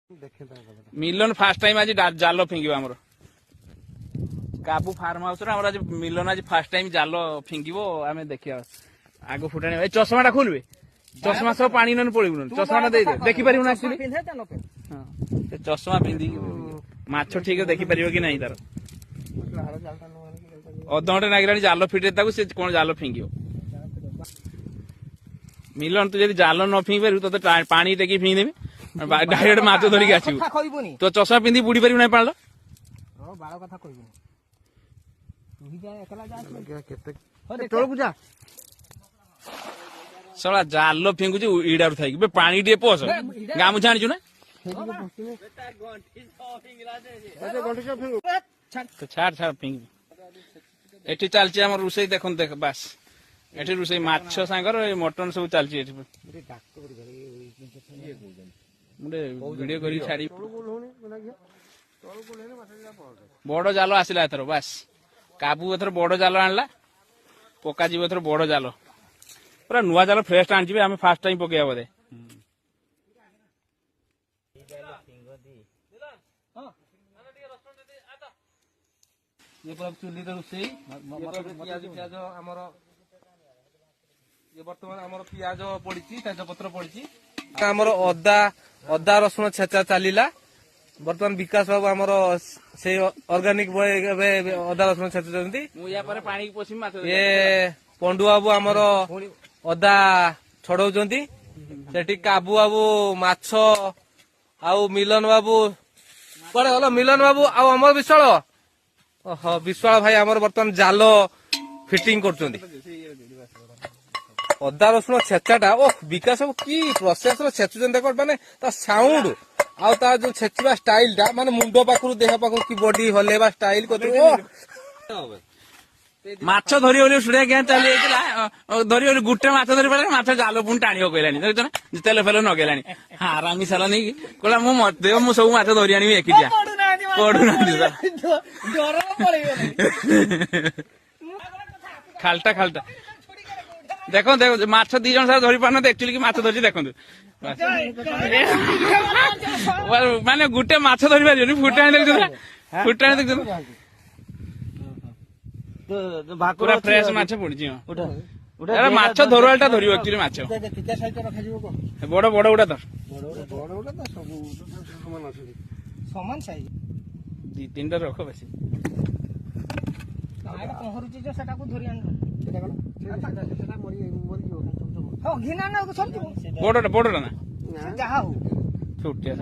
मिलन fast time आज जाल फिंग आम काबू फार्म हाउस आज मिलन आज फास्ट टाइम जाल फिंग आम देखिए आग फुटाणी चषमा टा खोलवे चषमा सब पानी न पड़ू चषमा दे देखिपर चषमा पिंधि माछ ठीक देखिपर कि नहीं तार अधघंटे लगे जाल फिटे से कौन जाल फिंग मिलन तू जाल न फिंग पारू तो पानी टेक फिंग देवी डायरेक्ट माछ धरिक आसबू तो चषमा पिंधि बुड़ी पार ना पाल सला जाल फिंगुच इडारू थी पानी टे पोस गामुछा आनीचु ना छाड़ छाड़ फिंग एठी चलची आम रोषे देख देख बास एठी रोषे माछ सांगर मटन सब चलची वीडियो करी छाड़ी बड़ जाल आसला एथर बास काबू एथर बड़ जाल आणला पका जीव एथर बड़ जाल पूरा नुआ जाल फ्रेश आनी आम फास्ट टाइम पकड़ा बोधे चुली रोषे बर्तमान आम पिज पड़ी तेजपत्र पड़ी आमर अदा अदा रसुण छेचा चलला बर्तमान विकास बाबू आमर से ऑर्गेनिक अदा रसुण छेचुंट ये पंडु बाबू आमर अदा छड़ौंती सेठी काबू बाबू माछ आउ मिलन बाबू कड़े गल मिलन बाबू आउ अमर विशाल विशाल भाई आमर बर्तमान जाल फिटिंग कर अदा रसुण छेचाटा ओ विकास बाबू कि प्रोसेस छेचुं देख माने ता साउंड आउ ता जो छेचिबा स्टाइल टा माने मुंडो पाखरु देह पाखरु की बॉडी हलेबा स्टाइल कर माछ धरी होली सुड़िया क्या चली धरी होली गुटे माछ धरी पारे माछ जाल पुणी टाणी कहलानी देखो ना तेल फेल नगेलानी हारामी साला नहीं कहला मु मत मु सब माछ धरी आनी एकिटिया पड़ुना खालटा खालटा देखो देखो माछ दी जन सारा धरी पारना एक्चुअली कि माछ धरी देखो माने गुटे माछ धरी पारिबनी फुटाणी देखो फुटाणी देखो पूरा फ्रेश माछ पड़ी माछ धरुआलटा धर एक्चुअली माछ बड़ बड़ गुड़ा धर समान साइज दी तीन टा रख बेसी बड़टा बड़टा ना छोटिया